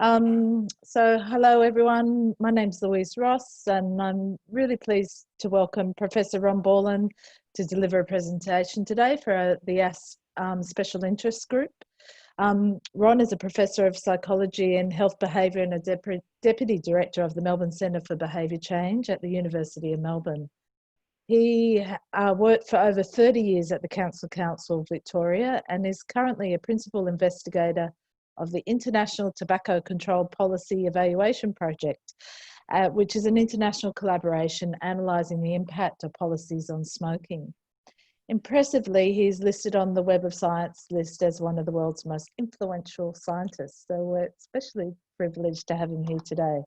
So hello everyone, my name's Louise Ross and I'm really pleased to welcome Professor Ron Borland to deliver a presentation today for the ASCP Special Interest Group. Ron is a Professor of Psychology and Health Behaviour and a Deputy Director of the Melbourne Centre for Behaviour Change at the University of Melbourne. He worked for over 30 years at the Council Victoria and is currently a Principal Investigator of the International Tobacco Control Policy Evaluation Project, which is an international collaboration analysing the impact of policies on smoking. Impressively, he's listed on the Web of Science list as one of the world's most influential scientists, so we're especially privileged to have him here today.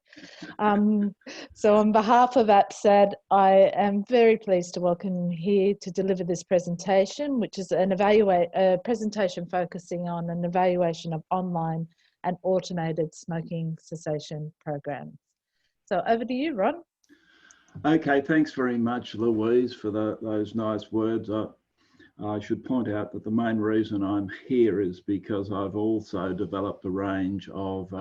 So on behalf of APSAD, I am very pleased to welcome him here to deliver this presentation, which is a presentation focusing on an evaluation of online and automated smoking cessation programs. So over to you, Ron. Okay, thanks very much, Louise, for those nice words. I should point out that the main reason I'm here is because I've also developed a range of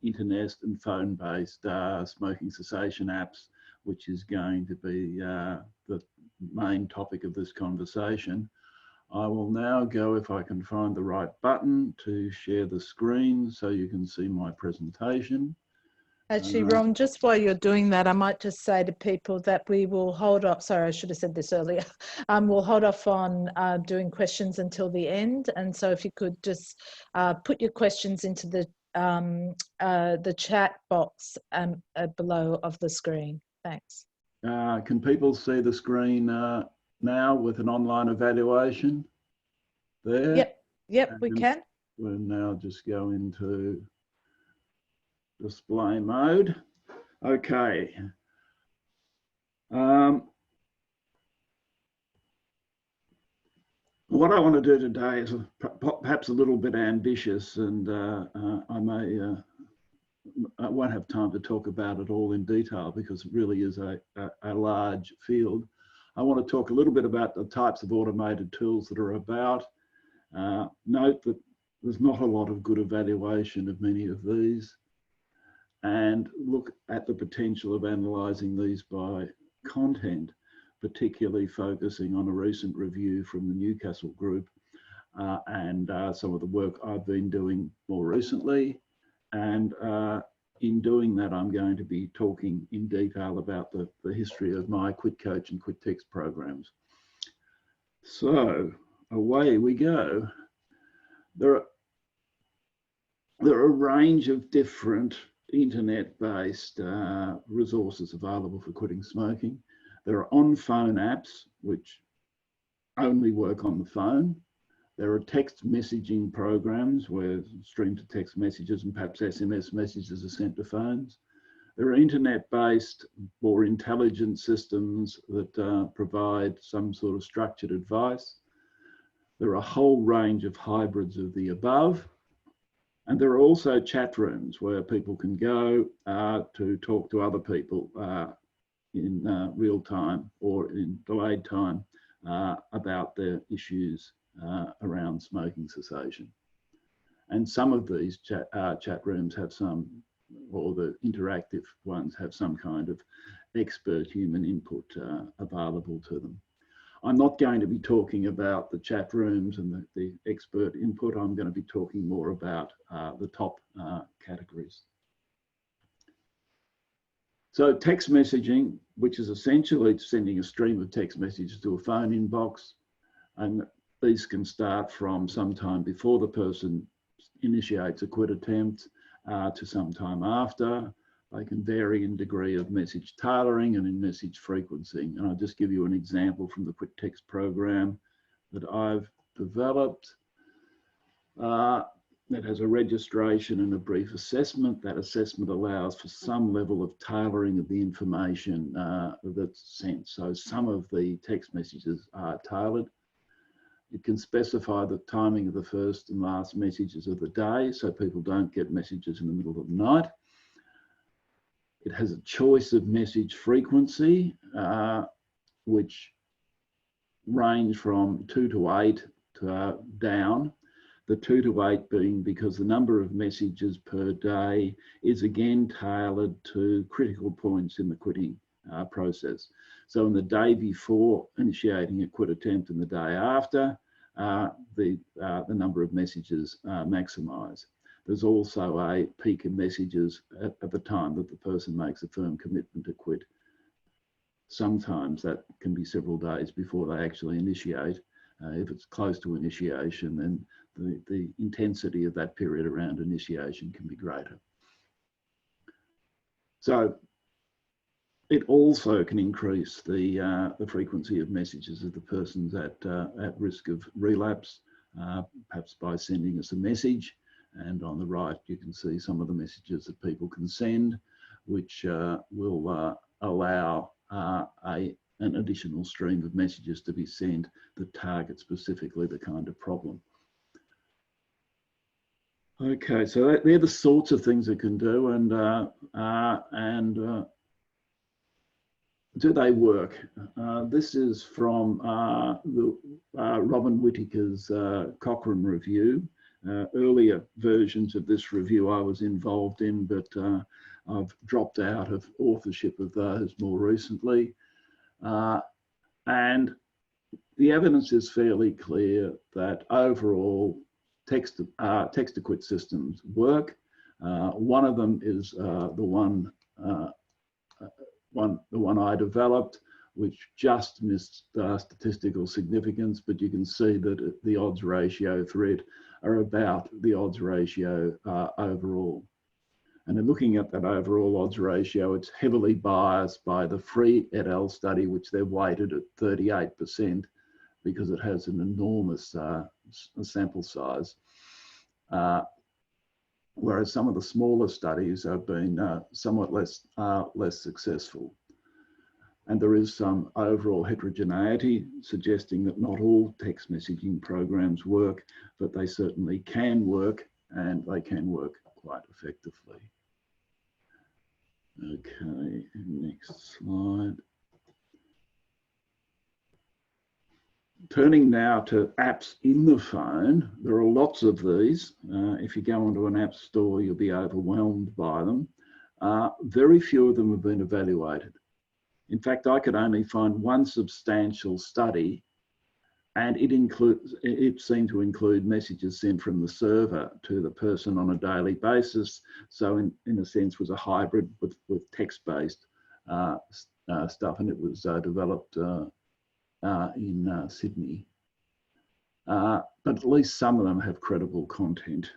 internet and phone-based smoking cessation apps, which is going to be the main topic of this conversation. I will now go, if I can find the right button, to share the screen so you can see my presentation. Actually, Ron, just while you're doing that, I might just say to people that we will hold off, sorry, I should have said this earlier, we'll hold off on doing questions until the end. And so if you could just put your questions into the chat box below of the screen. Thanks. Can people see the screen now with an online evaluation there? Yep, we can. We'll now just go into display mode. Okay. What I want to do today is perhaps a little bit ambitious, and I won't have time to talk about it all in detail because it really is a large field. I want to talk a little bit about the types of automated tools that are about. Note that there's not a lot of good evaluation of many of these, and look at the potential of analysing these by content, particularly focusing on a recent review from the Newcastle group and some of the work I've been doing more recently. And in doing that, I'm going to be talking in detail about the history of my QuitCoach and QuitText programs. So away we go. There are a range of different internet-based resources available for quitting smoking. There are on-phone apps which only work on the phone. There are text messaging programs where stream-to-text messages and perhaps SMS messages are sent to phones. There are internet-based, more intelligent systems that provide some sort of structured advice. There are a whole range of hybrids of the above. And there are also chat rooms where people can go to talk to other people in real time or in delayed time about their issues around smoking cessation. And some of these chat rooms have some, or the interactive ones have some kind of expert human input available to them. I'm not going to be talking about the chat rooms and the expert input. I'm going to be talking more about the top categories. So text messaging, which is essentially sending a stream of text messages to a phone inbox, and these can start from sometime before the person initiates a quit attempt to sometime after. They can vary in degree of message tailoring and in message frequency. And I'll just give you an example from the QuitText program that I've developed. That has a registration and a brief assessment. That assessment allows for some level of tailoring of the information that's sent. So some of the text messages are tailored. It can specify the timing of the first and last messages of the day so people don't get messages in the middle of the night. It has a choice of message frequency, which range from 2 to 8 down. The 2 to 8 being because the number of messages per day is again tailored to critical points in the quitting process. So in the day before initiating a quit attempt and the day after, the number of messages maximise. There's also a peak of messages at the time that the person makes a firm commitment to quit. Sometimes that can be several days before they actually initiate. If it's close to initiation, then the intensity of that period around initiation can be greater. So it also can increase the frequency of messages if the person's at risk of relapse, perhaps by sending us a message. And on the right, you can see some of the messages that people can send, which will allow an additional stream of messages to be sent that target specifically the kind of problem. Okay, so they're the sorts of things it can do, and do they work? This is from Robin Whittaker's Cochrane review. Earlier versions of this review I was involved in, but I've dropped out of authorship of those more recently. And the evidence is fairly clear that overall text-to-quit systems work. One of them is the one I developed, which just missed statistical significance, but you can see that the odds ratio for it are about the odds ratio overall. And in looking at that overall odds ratio, it's heavily biased by the Free et al. Study, which they've weighted at 38% because it has an enormous sample size. Whereas some of the smaller studies have been somewhat less successful. And there is some overall heterogeneity suggesting that not all text messaging programs work, but they certainly can work, and they can work quite effectively. Okay, next slide. Turning now to apps in the phone, there are lots of these. If you go onto an app store, you'll be overwhelmed by them. Very few of them have been evaluated. In fact, I could only find one substantial study, and it seemed to include messages sent from the server to the person on a daily basis. So in a sense was a hybrid with text-based stuff, and it was developed in Sydney. But at least some of them have credible content.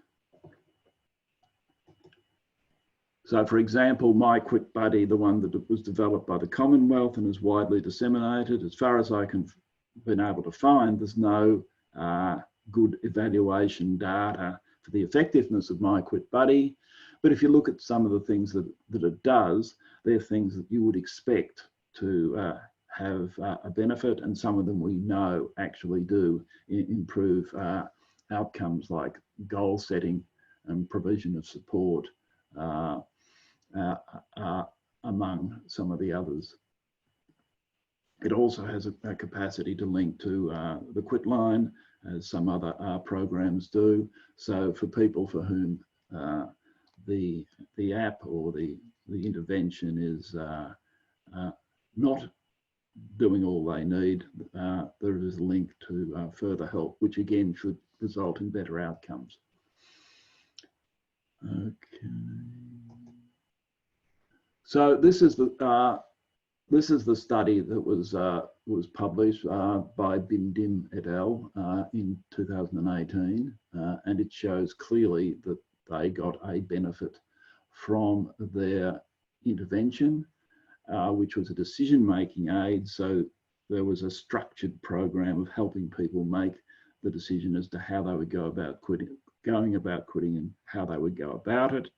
So for example, My Quit Buddy, the one that was developed by the Commonwealth and is widely disseminated, as far as I can been able to find, there's no good evaluation data for the effectiveness of My Quit Buddy. But if you look at some of the things that it does, they're things that you would expect to have a benefit, and some of them we know actually do improve outcomes like goal setting and provision of support, among some of the others. It also has a capacity to link to the quit line, as some other programs do. So for people for whom the app or the intervention is not doing all they need, there is a link to further help, which again should result in better outcomes. Okay. So this is the study that was published by Bindim et al. In 2018, and it shows clearly that they got a benefit from their intervention, which was a decision-making aid. So there was a structured program of helping people make the decision as to how they would go about quitting, and how they would go about it.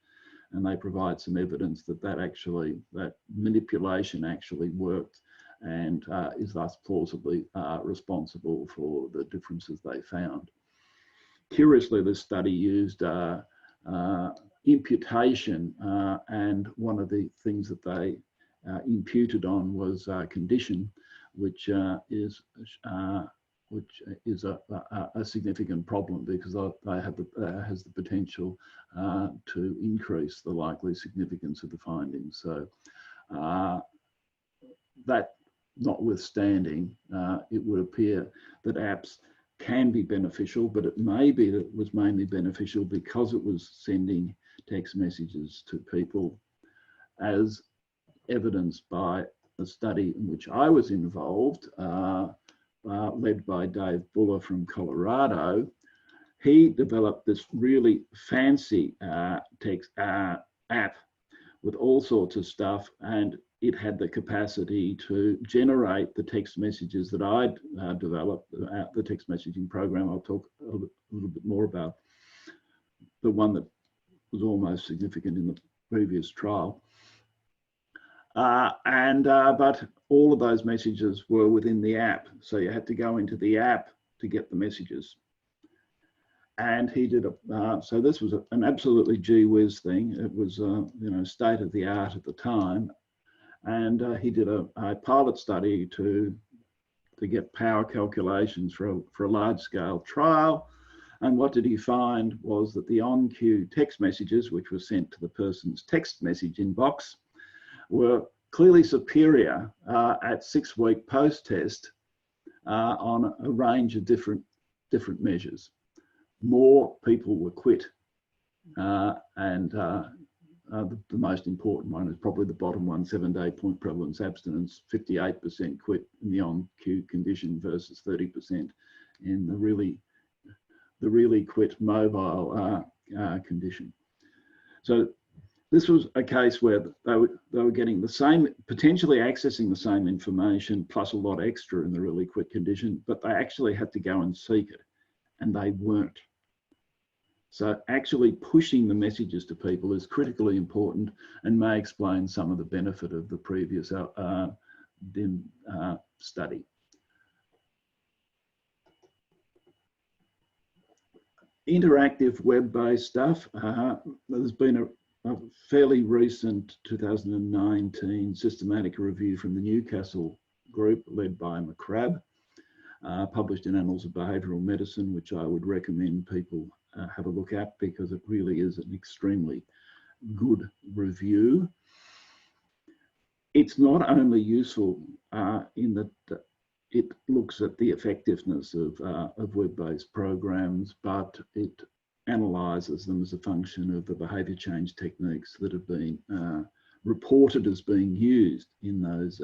And they provide some evidence that that manipulation actually worked, and is thus plausibly responsible for the differences they found. Curiously, this study used imputation, and one of the things that they imputed on was condition, which is which is a significant problem because they have has the potential to increase the likely significance of the findings. So that notwithstanding, it would appear that apps can be beneficial, but it may be that it was mainly beneficial because it was sending text messages to people, as evidenced by a study in which I was involved, led by Dave Buller from Colorado. He developed this really fancy text app with all sorts of stuff, and it had the capacity to generate the text messages that I'd developed, the text messaging program. I'll talk a little bit more about the one that was almost significant in the previous trial. But all of those messages were within the app. So you had to go into the app to get the messages. And he did so this was an absolutely gee whiz thing. It was, state of the art at the time. And he did a pilot study to get power calculations for a large scale trial. And what did he find was that the on-cue text messages, which were sent to the person's text message inbox, were clearly superior at 6-week post-test on a range of different measures. More people were quit, and the most important one is probably the bottom one, 7-day point prevalence abstinence. 58% quit in the on-cue condition versus 30% in the really quit mobile condition. So this was a case where they were getting the same, potentially accessing the same information plus a lot extra in the really quit condition, but they actually had to go and seek it, and they weren't. So actually pushing the messages to people is critically important and may explain some of the benefit of the previous study. Interactive web-based stuff. There's been a fairly recent 2019 systematic review from the Newcastle group led by McCrabb, published in Annals of Behavioural Medicine, which I would recommend people have a look at because it really is an extremely good review. It's not only useful in that it looks at the effectiveness of web-based programs, but it analyses them as a function of the behaviour change techniques that have been reported as being used in those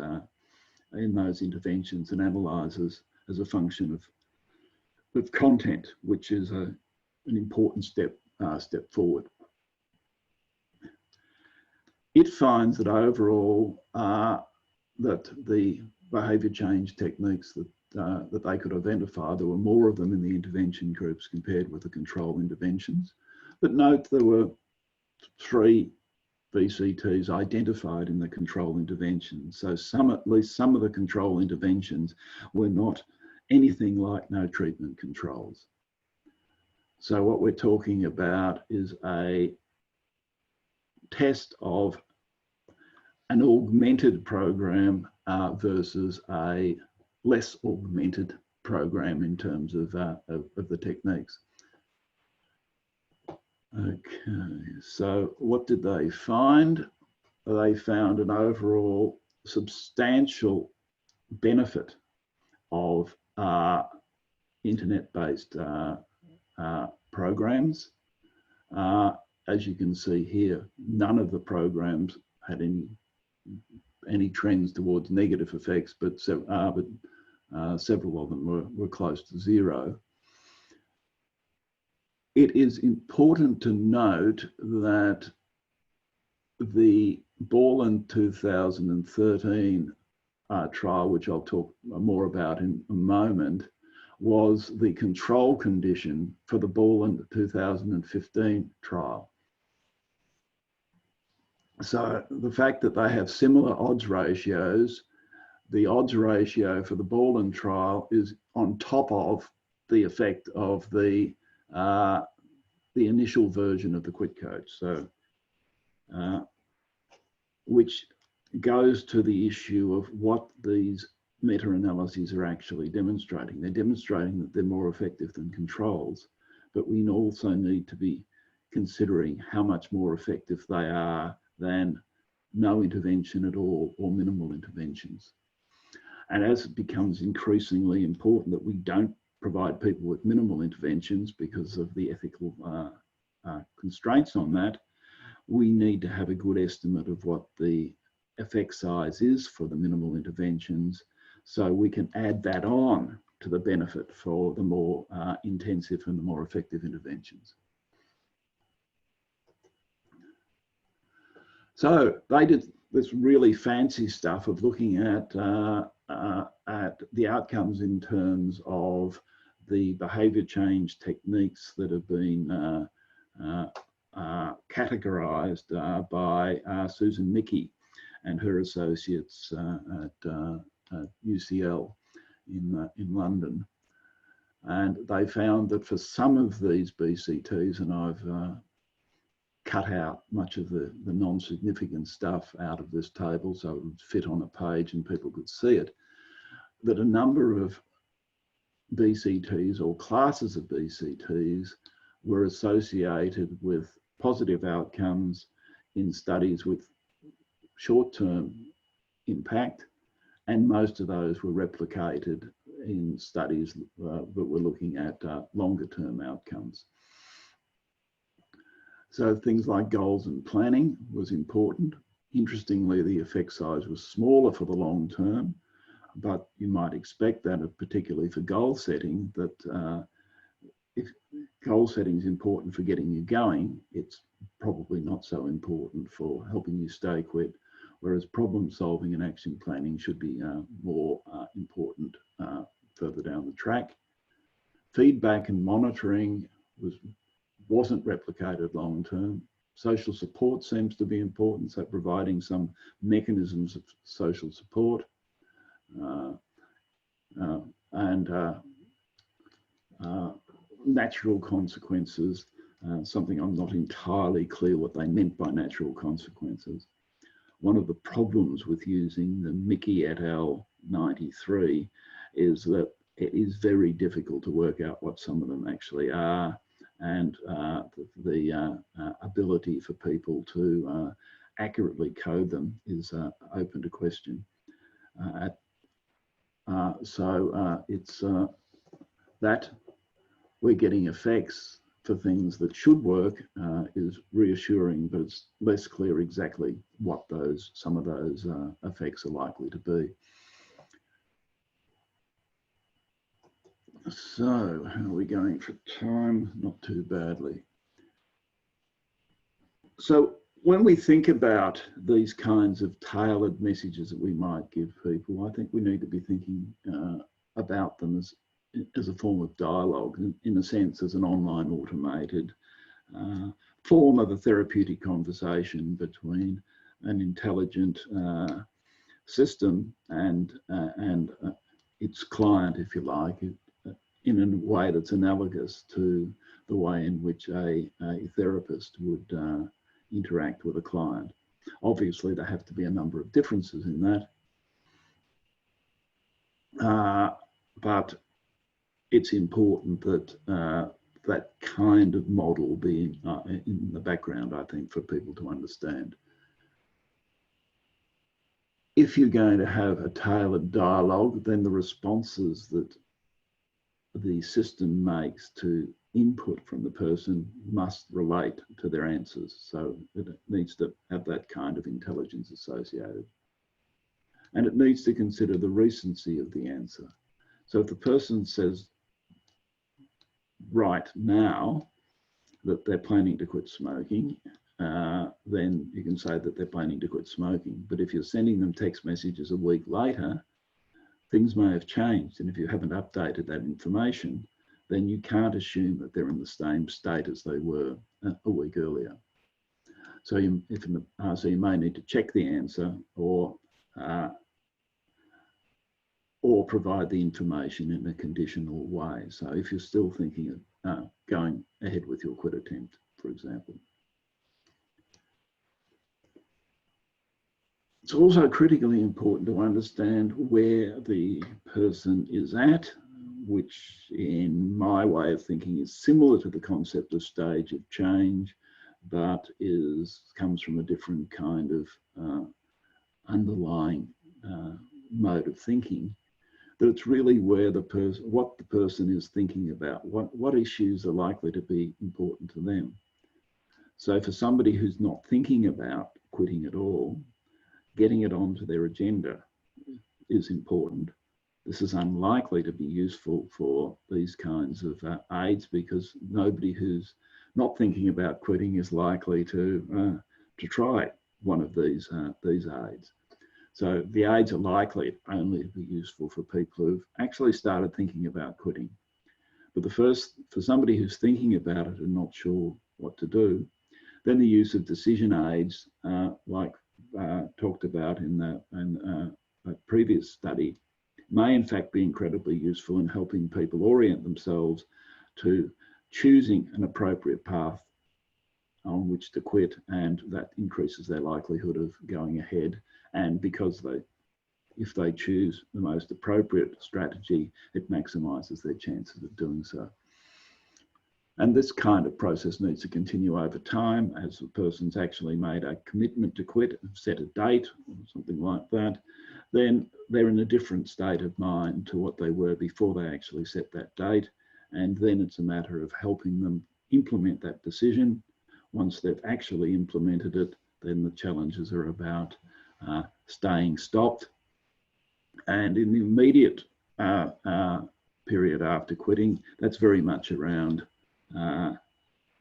interventions, and analyses as a function of content, which is an important step forward. It finds that overall that the behaviour change techniques that they could identify, there were more of them in the intervention groups compared with the control interventions. But note there were 3 VCTs identified in the control interventions. So at least some of the control interventions were not anything like no treatment controls. So what we're talking about is a test of an augmented program versus a less augmented program in terms of the techniques. Okay, so what did they find? They found an overall substantial benefit of internet-based programs. As you can see here, none of the programs had any trends towards negative effects, but several of them were close to 0. It is important to note that the Borland 2013 trial, which I'll talk more about in a moment, was the control condition for the Borland 2015 trial. So the fact that they have similar odds ratios, the odds ratio for the Borland trial is on top of the effect of the initial version of the QuitCoach. So, which goes to the issue of what these meta-analyses are actually demonstrating. They're demonstrating that they're more effective than controls, but we also need to be considering how much more effective they are than no intervention at all or minimal interventions. And as it becomes increasingly important that we don't provide people with minimal interventions because of the ethical constraints on that, we need to have a good estimate of what the effect size is for the minimal interventions, so we can add that on to the benefit for the more intensive and the more effective interventions. So they did this really fancy stuff of looking at the outcomes in terms of the behaviour change techniques that have been categorised by Susan Mickey and her associates at UCL in London. And they found that for some of these BCTs, and I've cut out much of the non-significant stuff out of this table so it would fit on a page and people could see it, that a number of BCTs or classes of BCTs were associated with positive outcomes in studies with short-term impact, and most of those were replicated in studies that were looking at longer-term outcomes. So things like goals and planning was important. Interestingly, the effect size was smaller for the long term, but you might expect that, particularly for goal setting, that if goal setting is important for getting you going, it's probably not so important for helping you stay quit, whereas problem solving and action planning should be more important further down the track. Feedback and monitoring wasn't replicated long term. Social support seems to be important, so providing some mechanisms of social support and natural consequences, something I'm not entirely clear what they meant by natural consequences. One of the problems with using the Mickey et al. 93 is that it is very difficult to work out what some of them actually are, and the ability for people to accurately code them is open to question. It's that we're getting effects for things that should work is reassuring, but it's less clear exactly what some of those effects are likely to be. So how are we going for time? Not too badly. So when we think about these kinds of tailored messages that we might give people, I think we need to be thinking about them as a form of dialogue, in a sense as an online automated form of a therapeutic conversation between an intelligent system and its client, if you like, in a way that's analogous to the way in which a therapist would interact with a client. Obviously, there have to be a number of differences in that, but it's important that that kind of model be in the background, I think, for people to understand. If you're going to have a tailored dialogue, then the responses that the system makes to input from the person must relate to their answers. So it needs to have that kind of intelligence associated. And it needs to consider the recency of the answer. So if the person says right now that they're planning to quit smoking, then you can say that they're planning to quit smoking. But if you're sending them text messages a week later, things may have changed. And if you haven't updated that information, then you can't assume that they're in the same state as they were a week earlier. So you may need to check the answer or provide the information in a conditional way. So if you're still thinking of going ahead with your quit attempt, for example. It's also critically important to understand where the person is at, which in my way of thinking is similar to the concept of stage of change, but comes from a different kind of underlying mode of thinking. That it's really where what the person is thinking about, what issues are likely to be important to them. So for somebody who's not thinking about quitting at all, getting it onto their agenda is important. This is unlikely to be useful for these kinds of aids, because nobody who's not thinking about quitting is likely to try one of these aids. So the aids are likely only to be useful for people who've actually started thinking about quitting. But for somebody who's thinking about it and not sure what to do, then the use of decision aids, like talked about in a previous study, may in fact be incredibly useful in helping people orient themselves to choosing an appropriate path on which to quit, and that increases their likelihood of going ahead. And because if they choose the most appropriate strategy, it maximizes their chances of doing so. And this kind of process needs to continue over time as the person's actually made a commitment to quit, set a date or something like that. Then they're in a different state of mind to what they were before they actually set that date. And then it's a matter of helping them implement that decision. Once they've actually implemented it, then the challenges are about staying stopped. And in the immediate period after quitting, that's very much around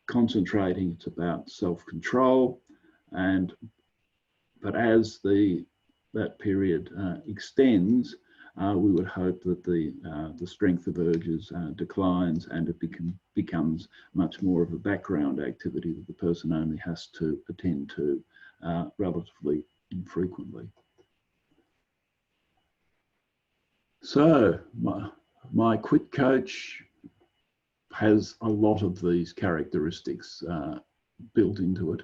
concentrating. It's about self-control, but as that period extends, we would hope that the strength of urges declines, and it becomes much more of a background activity that the person only has to attend to relatively infrequently. So my QuitCoach has a lot of these characteristics built into it.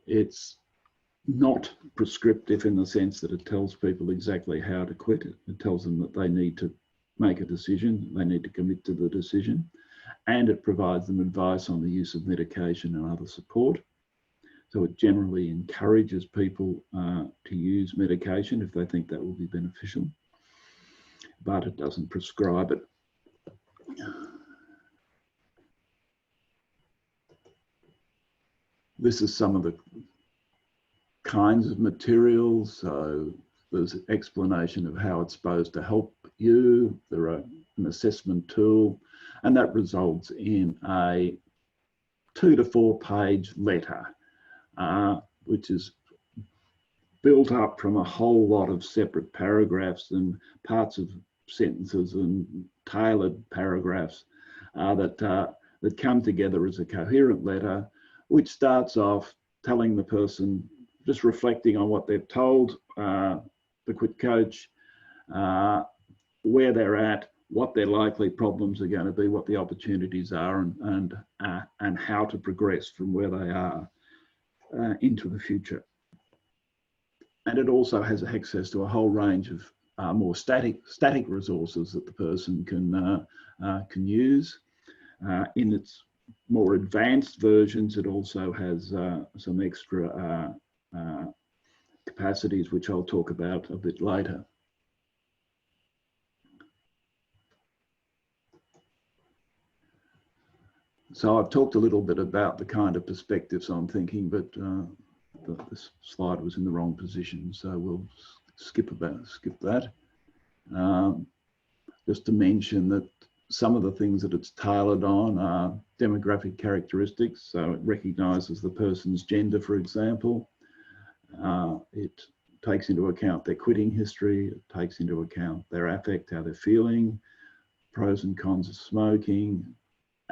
It's not prescriptive in the sense that it tells people exactly how to quit. It tells them that they need to make a decision, they need to commit to the decision, and it provides them advice on the use of medication and other support. So it generally encourages people to use medication if they think that will be beneficial, but it doesn't prescribe it. This is some of the kinds of materials. So there's an explanation of how it's supposed to help you. There are an assessment tool, and that results in a 2 to 4 page letter, which is built up from a whole lot of separate paragraphs and parts of sentences and tailored paragraphs that come together as a coherent letter, which starts off telling the person, just reflecting on what they've told the QuitCoach, where they're at, what their likely problems are going to be, what the opportunities are, and how to progress from where they are into the future. And it also has access to a whole range of more static resources that the person can use. In its more advanced versions, it also has some extra capacities, which I'll talk about a bit later. So I've talked a little bit about the kind of perspectives on thinking, but this slide was in the wrong position, so we'll skip that. Just to mention that some of the things that it's tailored on are demographic characteristics. So it recognises the person's gender, for example. It takes into account their quitting history. It takes into account their affect, how they're feeling, pros and cons of smoking,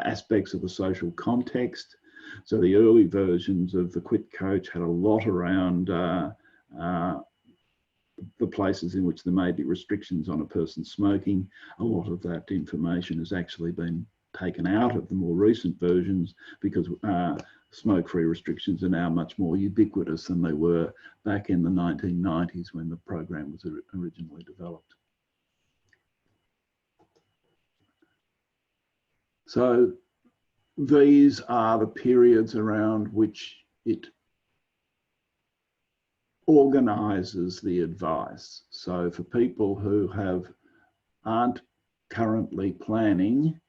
aspects of the social context. So the early versions of the QuitCoach had a lot around the places in which there may be restrictions on a person smoking. A lot of that information has actually been taken out of the more recent versions because smoke-free restrictions are now much more ubiquitous than they were back in the 1990s when the program was originally developed. So these are the periods around which it organises the advice. So for people who aren't currently planning,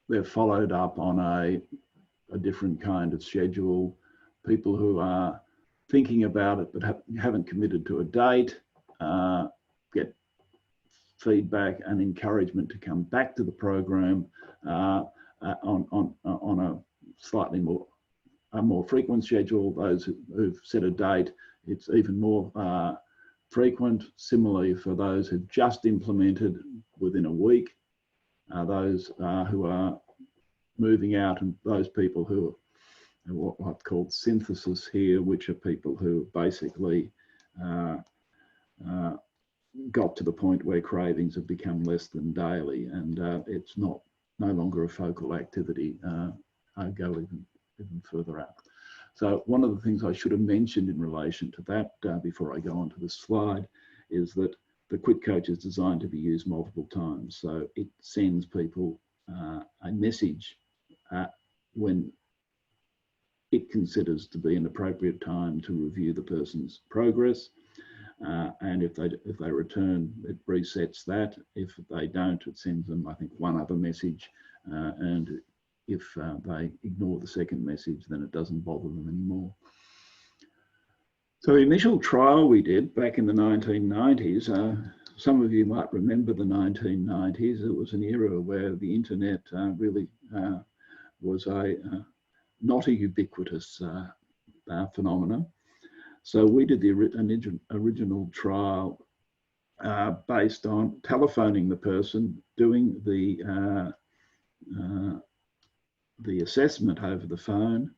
they're followed up on a different kind of schedule. People who are thinking about it but haven't committed to a date get feedback and encouragement to come back to the program on a slightly more frequent schedule. Those who've set a date, it's even more frequent. Similarly, for those who've just implemented within a week, those who are moving out, and those people who are what I've called synthesis here, which are people who basically got to the point where cravings have become less than daily, and it's no longer a focal activity. I go even further out. So one of the things I should have mentioned in relation to that before I go on to the slide is that the QuitCoach is designed to be used multiple times. So it sends people a message when it considers to be an appropriate time to review the person's progress. And if they return, it resets that. If they don't, it sends them, I think, one other message. And if they ignore the second message, then it doesn't bother them anymore. So the initial trial we did back in the 1990s, some of you might remember the 1990s. It was an era where the internet really was not a ubiquitous phenomenon. So we did the original trial based on telephoning the person, doing the assessment over the phone,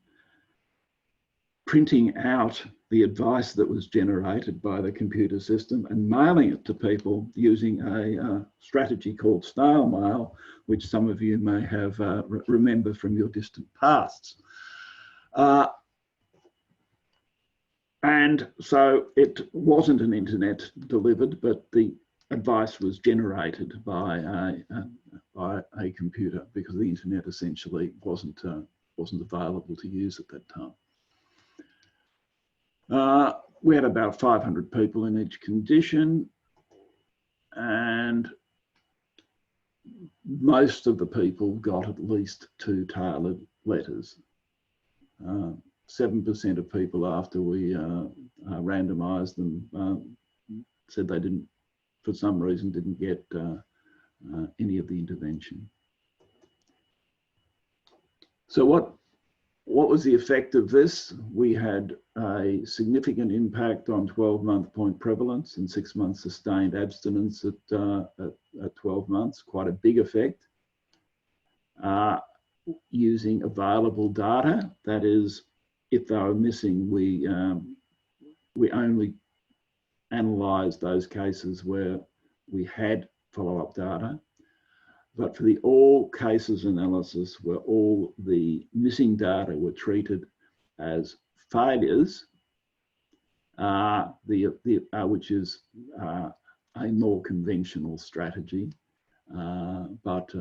printing out the advice that was generated by the computer system and mailing it to people using a strategy called snail mail, which some of you may have remember from your distant pasts. And so it wasn't an internet delivered, but the advice was generated by a computer because the internet essentially wasn't available to use at that time. We had about 500 people in each condition, and most of the people got at least 2 tailored letters. 7% of people, after we randomised them, said they didn't, for some reason, didn't get any of the intervention. So what was the effect of this? We had a significant impact on 12-month point prevalence and 6-month sustained abstinence at 12 months, quite a big effect. Using available data, that is, if they were missing, we only analysed those cases where we had follow-up data. But for the all cases analysis, where all the missing data were treated as failures, which is a more conventional strategy, but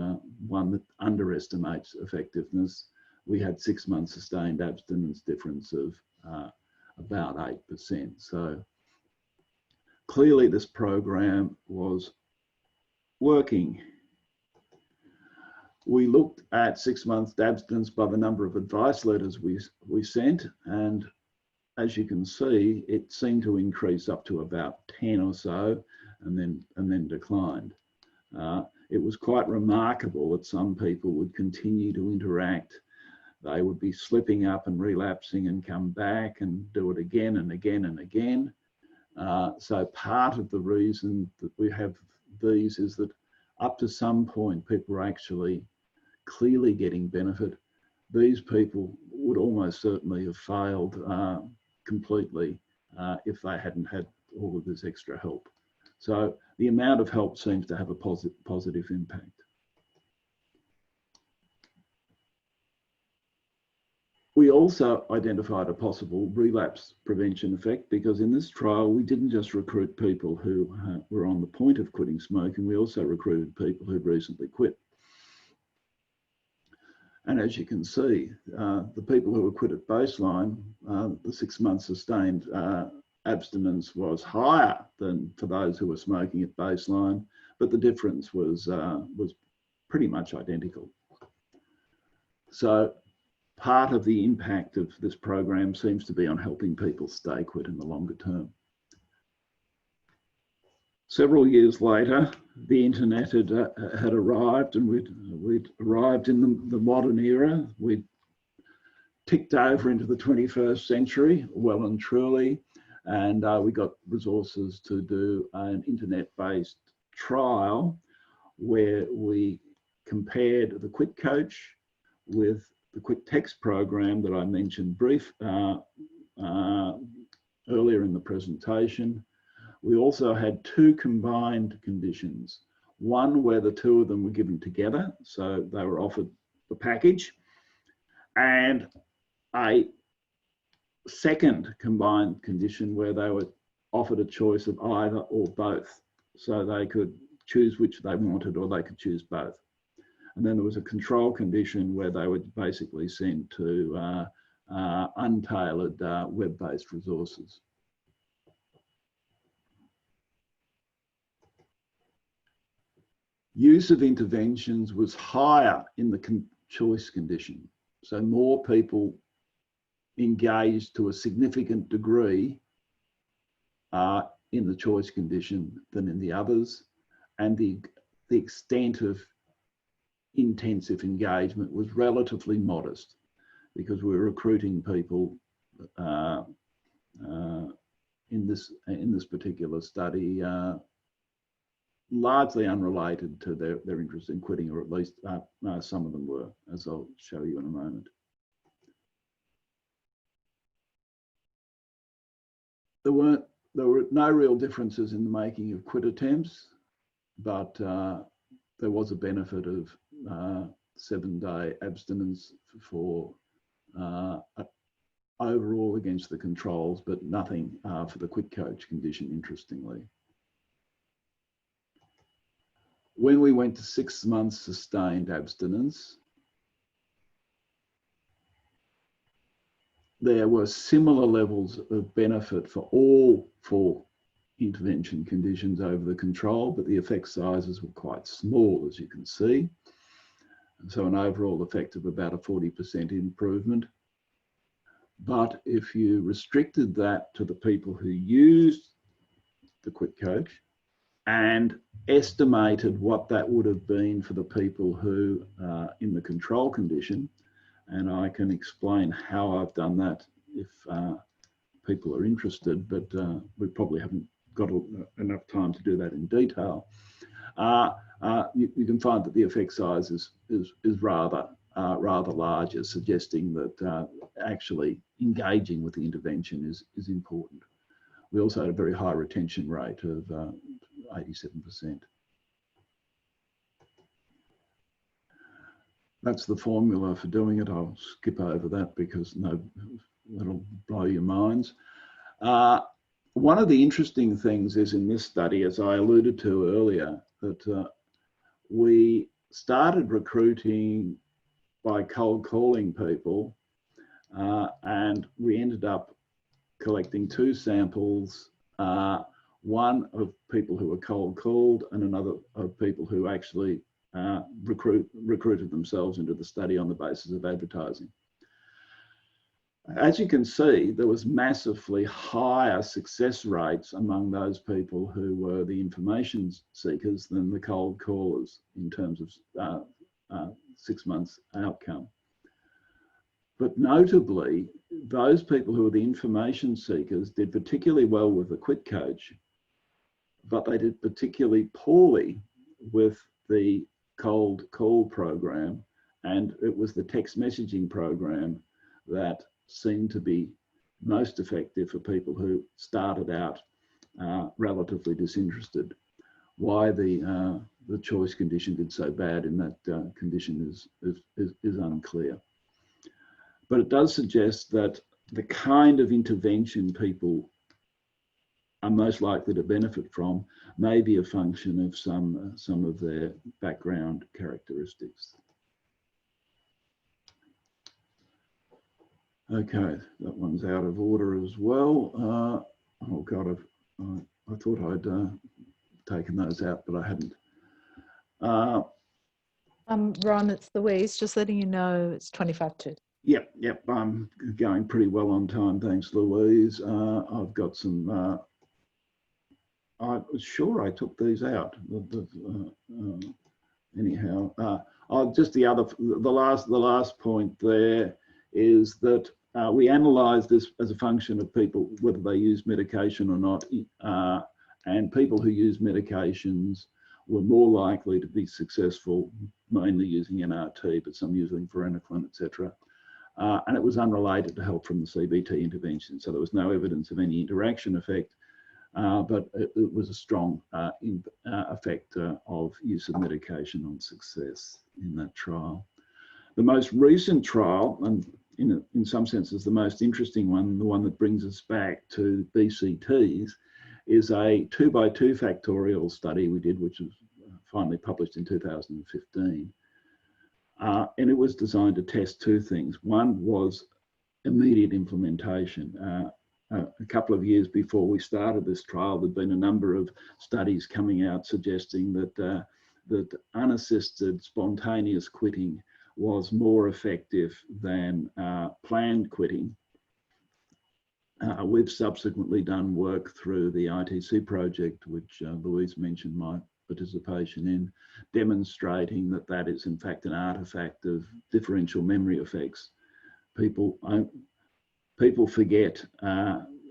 one that underestimates effectiveness, we had 6-month sustained abstinence difference of about 8%. So clearly this program was working. We looked at 6 months abstinence by the number of advice letters we sent, and as you can see, it seemed to increase up to about 10 or so, and then declined. It was quite remarkable that some people would continue to interact. They would be slipping up and relapsing and come back and do it again and again and again. So part of the reason that we have these is that up to some point, people are actually clearly getting benefit. These people would almost certainly have failed completely if they hadn't had all of this extra help. So the amount of help seems to have a positive impact. We also identified a possible relapse prevention effect, because in this trial, we didn't just recruit people who were on the point of quitting smoking, we also recruited people who'd recently quit. And as you can see, the people who were quit at baseline, the 6 month sustained abstinence was higher than for those who were smoking at baseline, but the difference was pretty much identical. So part of the impact of this program seems to be on helping people stay quit in the longer term. Several years later, the internet had arrived, and we'd arrived in the modern era. We'd ticked over into the 21st century, well and truly, and we got resources to do an internet-based trial where we compared the QuitCoach with the QuitText program that I mentioned earlier in the presentation. We also had two combined conditions, one where the two of them were given together, so they were offered the package, and a second combined condition where they were offered a choice of either or both, so they could choose which they wanted, or they could choose both. And then there was a control condition where they were basically sent to untailored web-based resources. Use of interventions was higher in the choice condition. So more people engaged to a significant degree in the choice condition than in the others. And the extent of intensive engagement was relatively modest, because we were recruiting people in this particular study largely unrelated to their interest in quitting, or at least some of them were, as I'll show you in a moment. There were no real differences in the making of quit attempts, but there was a benefit of 7-day abstinence for overall against the controls, but nothing for the QuitCoach condition, interestingly. When we went to 6 months sustained abstinence, there were similar levels of benefit for all 4 intervention conditions over the control, but the effect sizes were quite small, as you can see. And so an overall effect of about a 40% improvement. But if you restricted that to the people who used the QuitCoach and estimated what that would have been for the people who in the control condition, and I can explain how I've done that if people are interested, but we probably haven't got enough time to do that in detail. You can find that the effect size is rather larger, suggesting that actually engaging with the intervention is important. We also had a very high retention rate of 87%. That's the formula for doing it. I'll skip over that because that'll blow your minds. One of the interesting things is in this study, as I alluded to earlier, that we started recruiting by cold calling people, and we ended up collecting 2 samples, one of people who were cold called and another of people who actually recruited themselves into the study on the basis of advertising. As you can see, there was massively higher success rates among those people who were the information seekers than the cold callers in terms of 6 months outcome. But notably, those people who were the information seekers did particularly well with the QuitCoach, but they did particularly poorly with the cold call program, and it was the text messaging program that seemed to be most effective for people who started out relatively disinterested. Why the choice condition did so bad in that condition is unclear. But it does suggest that the kind of intervention people are most likely to benefit from may be a function of some of their background characteristics. Okay, that one's out of order as well. Oh God, I thought I'd taken those out, but I hadn't. Ron, it's Louise, just letting you know it's 25 to. Yep, I'm going pretty well on time, thanks Louise. I've got some, I was sure I took these out. Anyhow, just the last point there is that we analysed this as a function of people, whether they use medication or not, and people who use medications were more likely to be successful, mainly using NRT, but some using varenicline, etc. And it was unrelated to help from the CBT intervention. So there was no evidence of any interaction effect, but it was a strong effect of use of medication on success in that trial. The most recent trial, and in some senses the most interesting one, the one that brings us back to BCTs, is a 2x2 factorial study we did, which was finally published in 2015. And it was designed to test two things. One was immediate implementation. A couple of years before we started this trial, there'd been a number of studies coming out suggesting that that unassisted spontaneous quitting was more effective than planned quitting. We've subsequently done work through the ITC project, which Louise mentioned my participation in, demonstrating that that is in fact an artifact of differential memory effects. People forget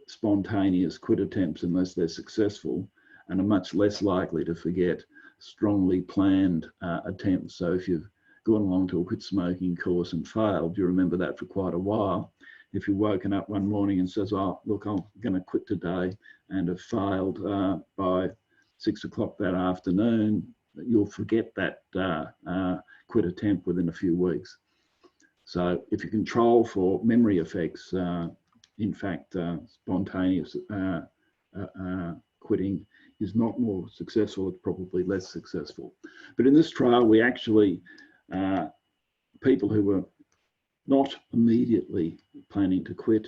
spontaneous quit attempts unless they're successful, and are much less likely to forget strongly planned attempts. So if you've gone along to a quit smoking course and failed, you remember that for quite a while. If you're woken up one morning and says, oh, look, I'm going to quit today, and have failed by 6 o'clock that afternoon, you'll forget that quit attempt within a few weeks. So if you control for memory effects, in fact, spontaneous quitting is not more successful, it's probably less successful. But in this trial, we actually, people who were not immediately planning to quit,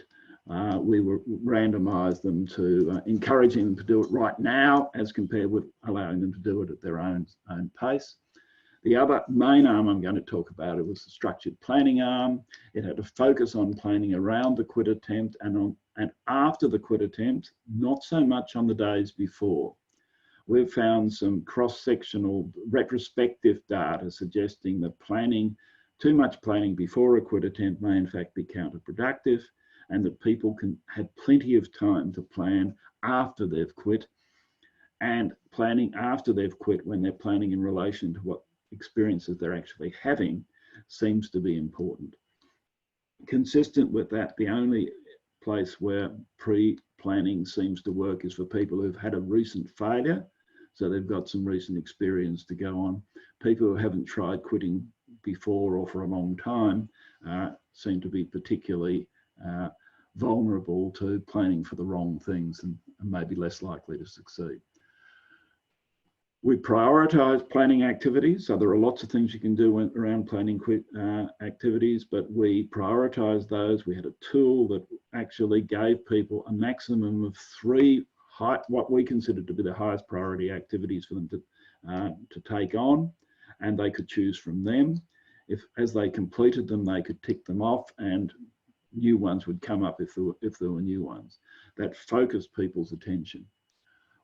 we were randomized them to encouraging them to do it right now as compared with allowing them to do it at their own pace. The other main arm I'm going to talk about, it was the structured planning arm. It had a focus on planning around the quit attempt and after the quit attempt, not so much on the days before. We've found some cross-sectional retrospective data suggesting that too much planning before a quit attempt may in fact be counterproductive, and that people can have plenty of time to plan after they've quit, and planning after they've quit when they're planning in relation to what experiences they're actually having seems to be important. Consistent with that, the only place where pre-planning seems to work is for people who've had a recent failure, so they've got some recent experience to go on. People who haven't tried quitting before or for a long time seem to be particularly vulnerable to planning for the wrong things and maybe less likely to succeed. We prioritise planning activities, so there are lots of things you can do around planning quit activities, but we prioritise those. We had a tool that actually gave people a maximum of 3 what we considered to be the highest priority activities for them to take on, and they could choose from them. As they completed them, they could tick them off, and new ones would come up if there were new ones. That focused people's attention.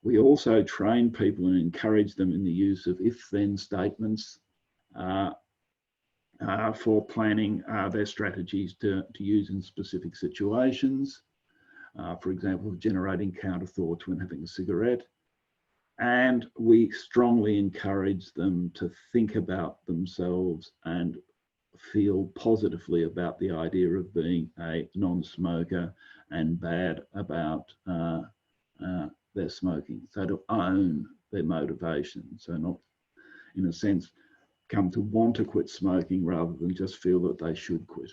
We also train people and encourage them in the use of if-then statements for planning their strategies to use in specific situations. For example, generating counter thoughts when having a cigarette. And we strongly encourage them to think about themselves and feel positively about the idea of being a non-smoker and bad about their smoking. So to own their motivation. So not, in a sense, come to want to quit smoking rather than just feel that they should quit.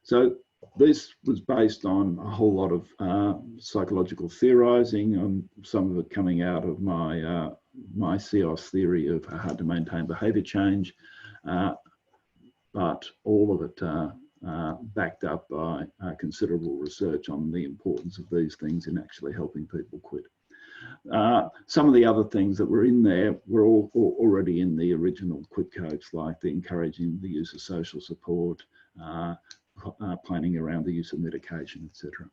So this was based on a whole lot of psychological theorising, some of it coming out of my my CEOS theory of hard to maintain behaviour change, but all of it backed up by considerable research on the importance of these things in actually helping people quit. Some of the other things that were in there were all already in the original QuitCoach, like the encouraging the use of social support, planning around the use of medication, etc.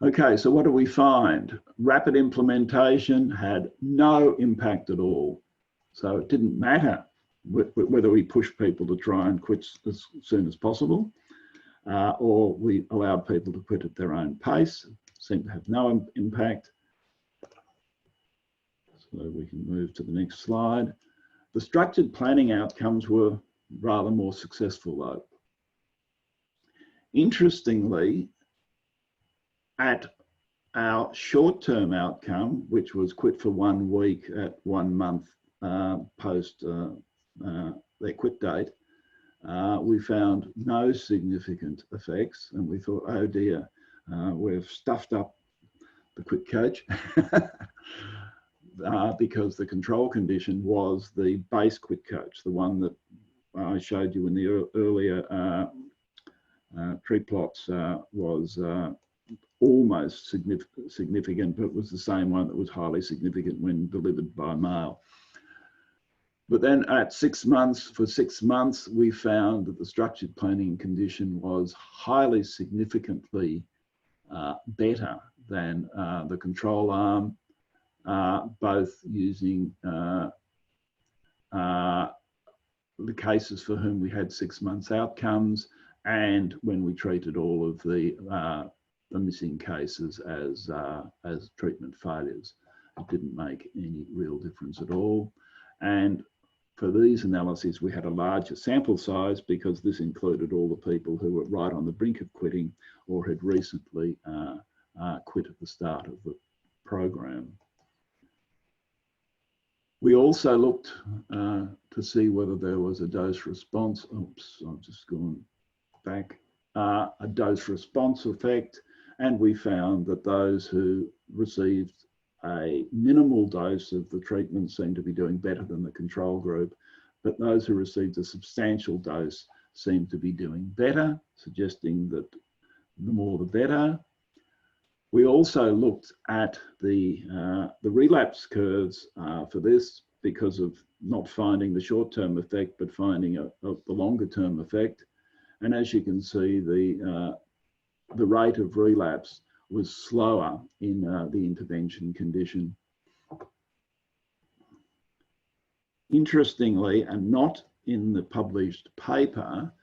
Okay, so what do we find? Rapid implementation had no impact at all. So it didn't matter whether we pushed people to try and quit as soon as possible, or we allowed people to quit at their own pace. Seemed to have no impact. So we can move to the next slide. The structured planning outcomes were rather more successful though. Interestingly, at our short-term outcome, which was quit for 1 week at 1 month post their quit date, we found no significant effects, and we thought, oh dear, we've stuffed up the QuitCoach because the control condition was the base QuitCoach, the one that I showed you in the earlier tree plots was almost significant, but was the same one that was highly significant when delivered by mail. But then at 6 months, for 6 months, we found that the structured planning condition was highly significantly better than the control arm, both using the cases for whom we had 6 months outcomes, and when we treated all of the missing cases as treatment failures. It didn't make any real difference at all. And for these analyses, we had a larger sample size because this included all the people who were right on the brink of quitting or had recently quit at the start of the program. We also looked to see whether there was a dose response. Oops, I've just gone back. A dose response effect, and we found that those who received a minimal dose of the treatment seemed to be doing better than the control group, but those who received a substantial dose seemed to be doing better, suggesting that the more the better. We also looked at the relapse curves for this because of not finding the short-term effect, but finding the longer-term effect. And as you can see, the rate of relapse was slower in the intervention condition. Interestingly, and not in the published paper,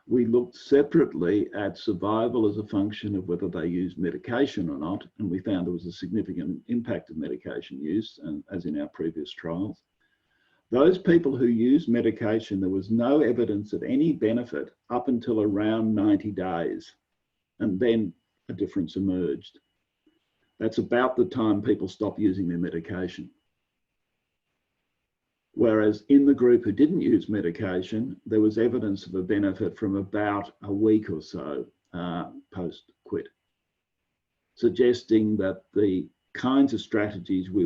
we looked separately at survival as a function of whether they used medication or not, and we found there was a significant impact of medication use, and as in our previous trials. Those people who used medication, there was no evidence of any benefit up until around 90 days, and then a difference emerged. That's about the time people stop using their medication. Whereas in the group who didn't use medication, there was evidence of a benefit from about a week or so post-quit, suggesting that the kinds of strategies we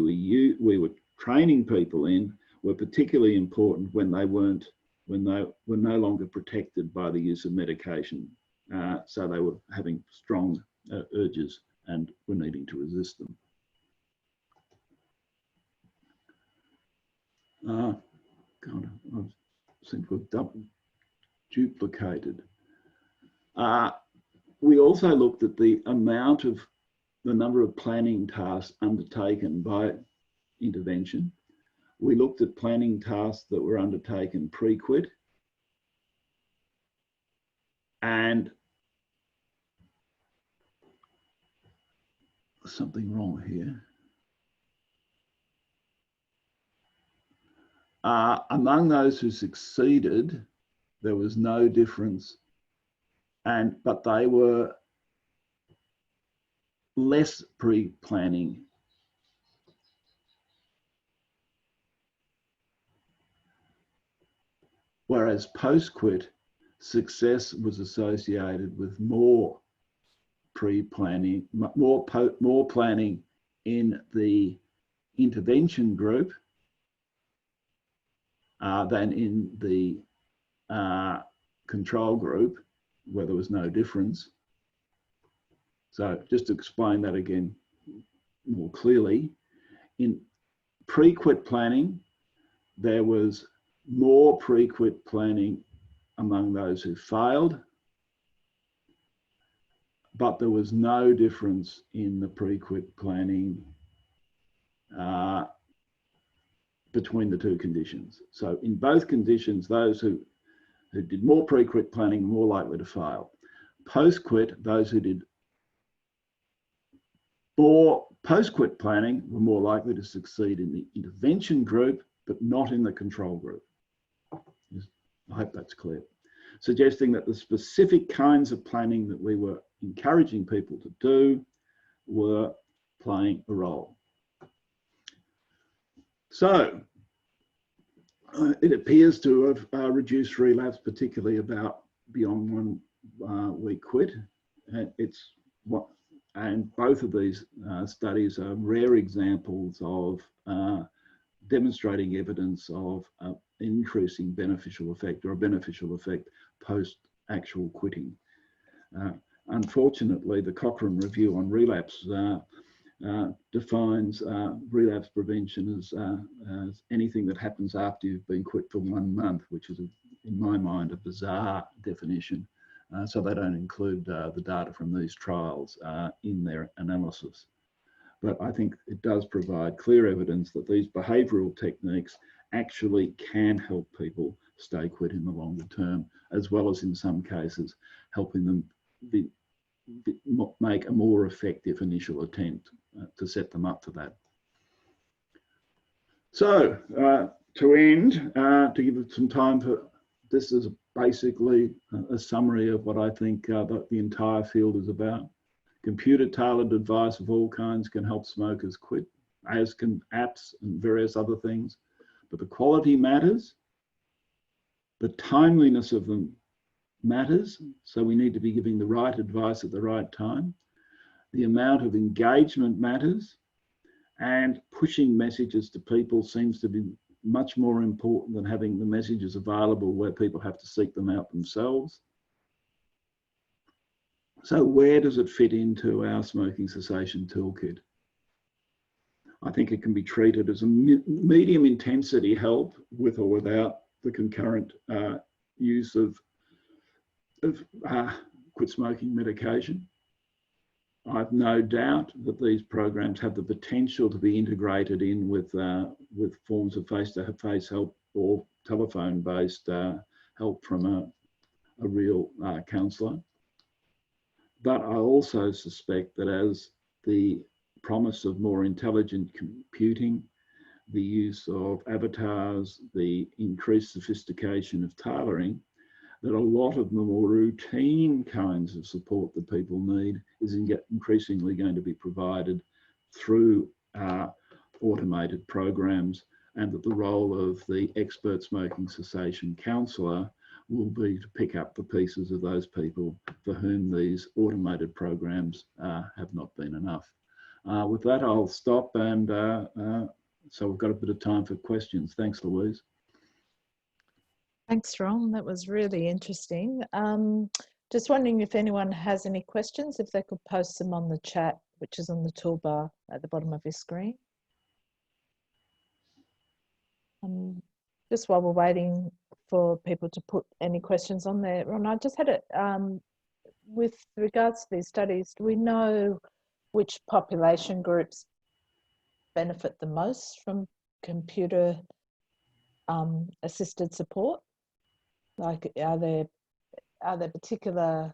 were training people in were particularly important when they were no longer protected by the use of medication. So they were having strong urges and were needing to resist them. God, I seem to have duplicated. We also looked at the number of planning tasks undertaken by intervention. We looked at planning tasks that were undertaken pre-quit, and something wrong here. Among those who succeeded, there was no difference, but they were less pre-planning. Whereas post-quit, success was associated with more pre-planning, more planning in the intervention group than in the control group, where there was no difference. So just to explain that again more clearly, in pre-quit planning, there was more pre-quit planning among those who failed, but there was no difference in the pre-quit planning between the two conditions. So in both conditions, those who did more pre-quit planning were more likely to fail. Post-quit, those who did more post-quit planning were more likely to succeed in the intervention group, but not in the control group. I hope that's clear. Suggesting that the specific kinds of planning that we were encouraging people to do were playing a role. So it appears to have reduced relapse, particularly about beyond 1 week quit. And both of these studies are rare examples of demonstrating evidence of increasing beneficial effect or a beneficial effect post actual quitting. Unfortunately, the Cochrane Review on Relapse defines relapse prevention as anything that happens after you've been quit for 1 month, which is, in my mind, a bizarre definition. So they don't include the data from these trials in their analysis. But I think it does provide clear evidence that these behavioural techniques actually can help people stay quit in the longer term, as well as in some cases helping them make a more effective initial attempt to set them up for that. So to end, to give it some time for, this is basically a summary of what I think that the entire field is about. Computer-tailored advice of all kinds can help smokers quit, as can apps and various other things. But the quality matters. The timeliness of them matters. So we need to be giving the right advice at the right time. The amount of engagement matters. And pushing messages to people seems to be much more important than having the messages available where people have to seek them out themselves. So where does it fit into our smoking cessation toolkit? I think it can be treated as a medium intensity help with or without the concurrent use of quit smoking medication. I've no doubt that these programs have the potential to be integrated in with forms of face-to-face help or telephone-based help from a real counsellor. But I also suspect that as the promise of more intelligent computing, the use of avatars, the increased sophistication of tailoring, that a lot of the more routine kinds of support that people need is increasingly going to be provided through automated programs, and that the role of the expert smoking cessation counsellor will be to pick up the pieces of those people for whom these automated programs have not been enough. With that, I'll stop, and so we've got a bit of time for questions. Thanks, Louise. Thanks, Ron. That was really interesting. Just wondering if anyone has any questions, if they could post them on the chat, which is on the toolbar at the bottom of your screen. Just while we're waiting for people to put any questions on there, Ron, I just had it with regards to these studies. Do we know which population groups benefit the most from computer assisted support? Like, are there particular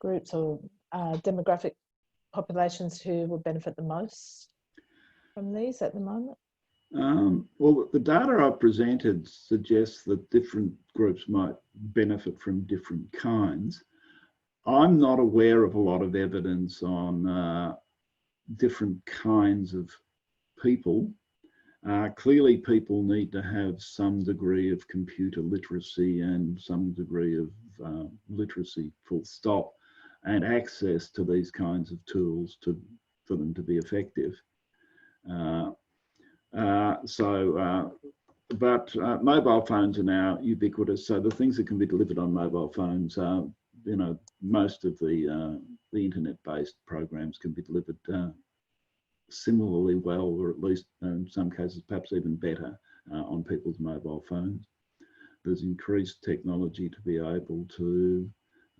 groups or demographic populations who will benefit the most from these at the moment? Well, the data I've presented suggests that different groups might benefit from different kinds. I'm not aware of a lot of evidence on different kinds of people. Clearly, people need to have some degree of computer literacy and some degree of literacy, full stop, and access to these kinds of tools for them to be effective. But mobile phones are now ubiquitous, so the things that can be delivered on mobile phones, most of the internet-based programs can be delivered similarly well, or at least in some cases perhaps even better on people's mobile phones. There's increased technology to be able to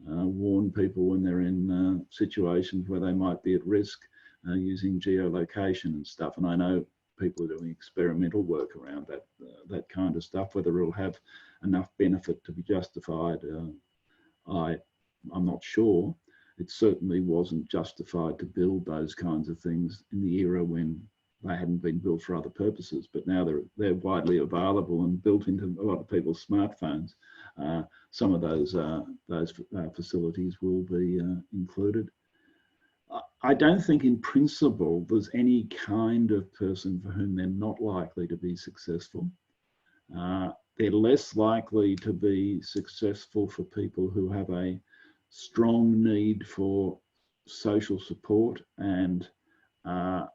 warn people when they're in situations where they might be at risk, using geolocation and stuff. And I know people are doing experimental work around that kind of stuff. Whether it'll have enough benefit to be justified, I'm not sure. It certainly wasn't justified to build those kinds of things in the era when they hadn't been built for other purposes, but now they're widely available and built into a lot of people's smartphones. Some of those facilities will be included. I don't think in principle there's any kind of person for whom they're not likely to be successful. They're less likely to be successful for people who have a strong need for social support and are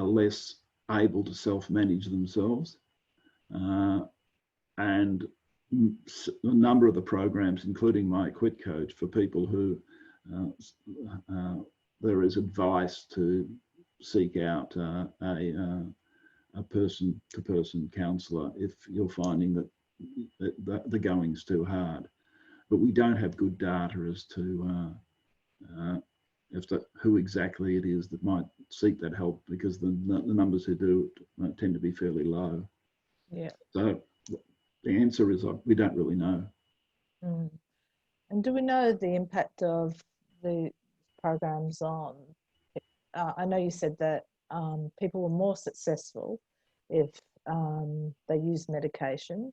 less able to self-manage themselves. And a number of the programs, including my QuitCoach, for people who there is advice to seek out a person-to-person counsellor if you're finding that the going's too hard. But we don't have good data as to who exactly it is that might seek that help, because the numbers who do tend to be fairly low. Yeah. So the answer is we don't really know. Mm. And do we know the impact of the programs on, I know you said that people were more successful if they use medication.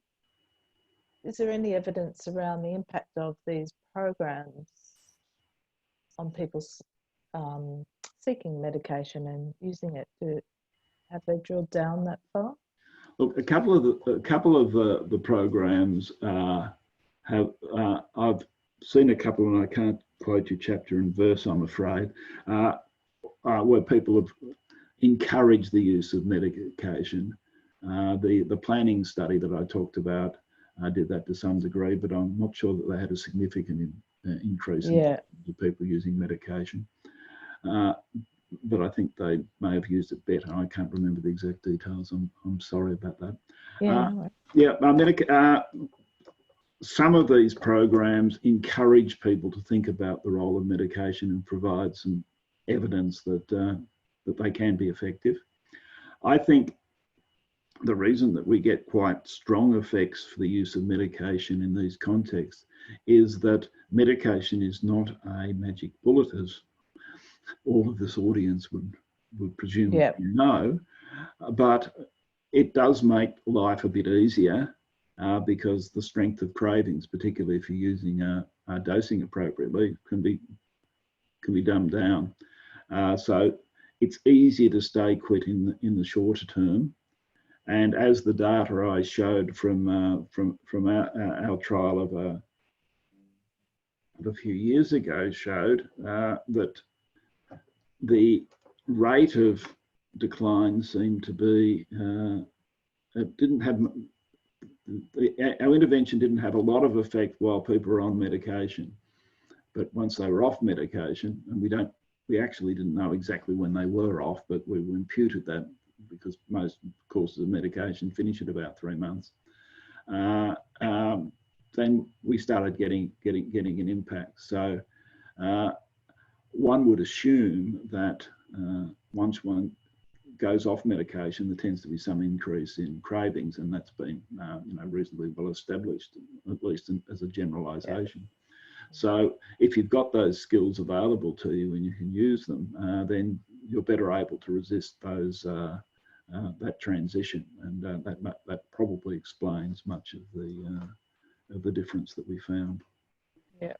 Is there any evidence around the impact of these programs on people seeking medication and using it? Have they drilled down that far? Look, a couple of the programs I've seen a couple, and I can't quote you chapter and verse, I'm afraid, where people have encouraged the use of medication. The planning study that I talked about did that to some degree, but I'm not sure that they had a significant increase in the people using medication. But I think they may have used it better. I can't remember the exact details. I'm sorry about that. Some of these programs encourage people to think about the role of medication and provide some evidence that they can be effective. I think the reason that we get quite strong effects for the use of medication in these contexts is that medication is not a magic bullet, as all of this audience would presume know, but it does make life a bit easier because the strength of cravings, particularly if you're using dosing appropriately, can be dumbed down. So it's easier to stay quit in the shorter term. And as the data I showed from our trial of a few years ago showed that the rate of decline seemed to be, our intervention didn't have a lot of effect while people were on medication. But once they were off medication, and we actually didn't know exactly when they were off, but we imputed that because most courses of medication finish at about 3 months. Then we started getting an impact. So one would assume that once one goes off medication, there tends to be some increase in cravings, and that's been reasonably well established, at least as a generalisation. So if you've got those skills available to you and you can use them, then you're better able to resist those that transition, and that probably explains much of the difference that we found. Yeah.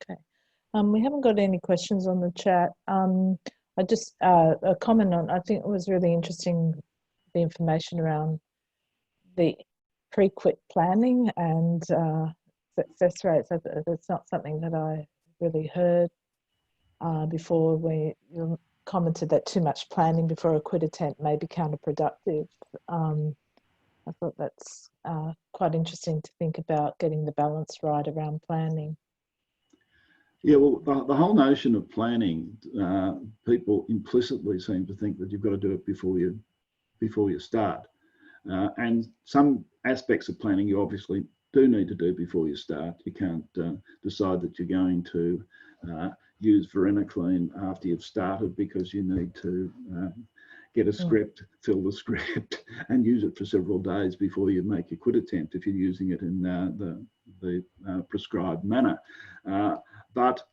Okay. We haven't got any questions on the chat. I just a comment on, I think it was really interesting, the information around the pre-quit planning and success rates. That's not something that I really heard before, where you commented that too much planning before a quit attempt may be counterproductive. I thought that's quite interesting to think about, getting the balance right around planning. Yeah, well, the whole notion of planning, people implicitly seem to think that you've got to do it before you start. And some aspects of planning you obviously do need to do before you start. You can't decide that you're going to use varenicline after you've started, because you need to get a script, fill the script, and use it for several days before you make your quit attempt, if you're using it in the prescribed manner. But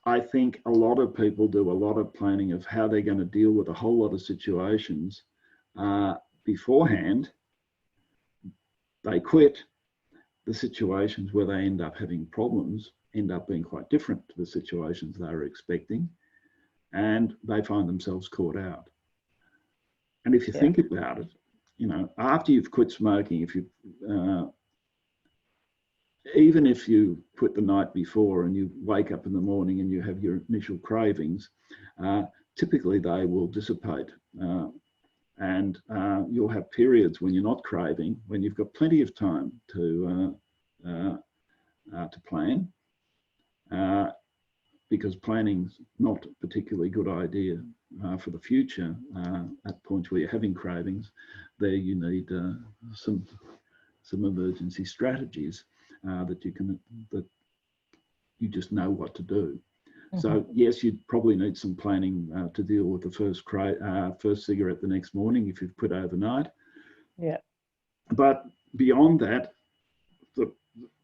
I think a lot of people do a lot of planning of how they're going to deal with a whole lot of situations beforehand. They quit. The situations where they end up having problems end up being quite different to the situations they were expecting, and they find themselves caught out. And if you think about it, you know, after you've quit smoking, if you even if you quit the night before and you wake up in the morning and you have your initial cravings, typically they will dissipate. And you'll have periods when you're not craving, when you've got plenty of time to plan, because planning's not a particularly good idea for the future. At points where you're having cravings, there you need some emergency strategies that you just know what to do. So yes, you'd probably need some planning to deal with the first cigarette the next morning if you've quit overnight. Yeah. But beyond that,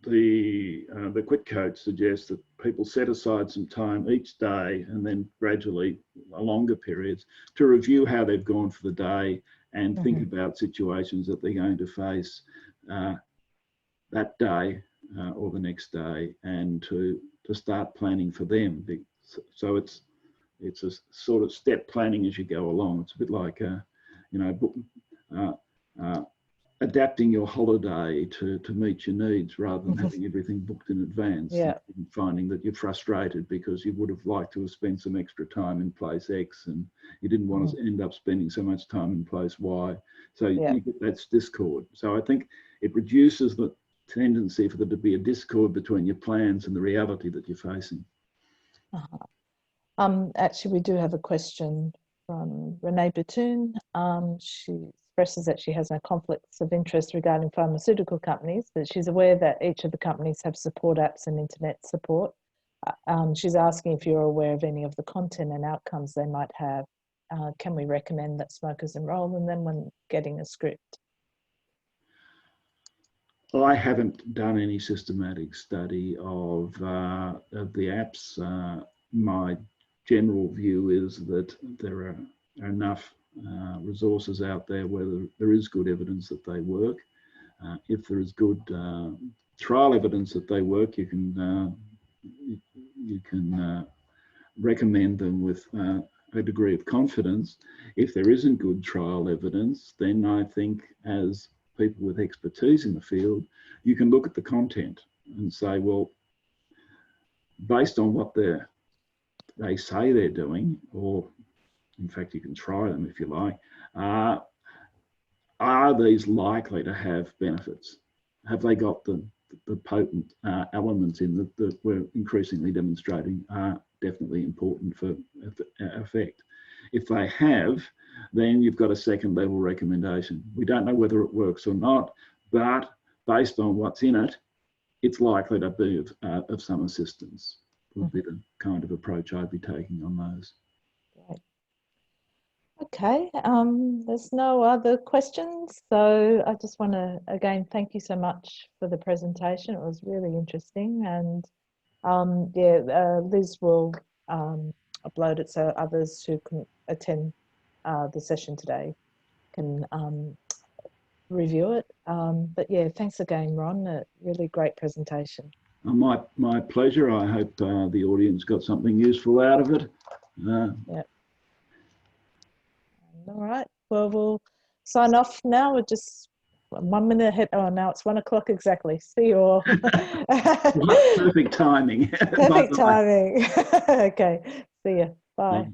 the QuitCoach suggests that people set aside some time each day, and then gradually longer periods, to review how they've gone for the day and think about situations that they're going to face that day or the next day, and to start planning for them. So it's a sort of step planning as you go along. It's a bit like adapting your holiday to meet your needs, rather than having everything booked in advance and finding that you're frustrated because you would have liked to have spent some extra time in place X and you didn't want to end up spending so much time in place Y. So you get that discord. So I think it reduces the tendency for there to be a discord between your plans and the reality that you're facing. Actually, we do have a question from Renee Batoon. She expresses that she has no conflicts of interest regarding pharmaceutical companies, but she's aware that each of the companies have support apps and internet support. She's asking if you're aware of any of the content and outcomes they might have. Can we recommend that smokers enroll in them when getting a script? Well, I haven't done any systematic study of the apps. My general view is that there are enough resources out there where there is good evidence that they work. If there is good trial evidence that they work, you can recommend them with a degree of confidence. If there isn't good trial evidence, then I think, as people with expertise in the field, you can look at the content and say, well, based on what they say they're doing, or in fact you can try them if you like, are these likely to have benefits? Have they got the potent elements in that we're increasingly demonstrating are definitely important for effect? If they have, then you've got a second level recommendation. We don't know whether it works or not, but based on what's in it, it's likely to be of some assistance. Would be the kind of approach I'd be taking on those. Great. Okay, there's no other questions, so I just want to again thank you so much for the presentation. It was really interesting, and Liz will upload it so others who can attend the session today can review it. But yeah, thanks again, Ron. A really great presentation. My pleasure. I hope the audience got something useful out of it. Yeah. All right. Well, we'll sign off now. We're just 1 minute ahead. Oh, now it's 1 o'clock exactly. See you all. Perfect timing. Perfect timing. Okay. See you. Bye.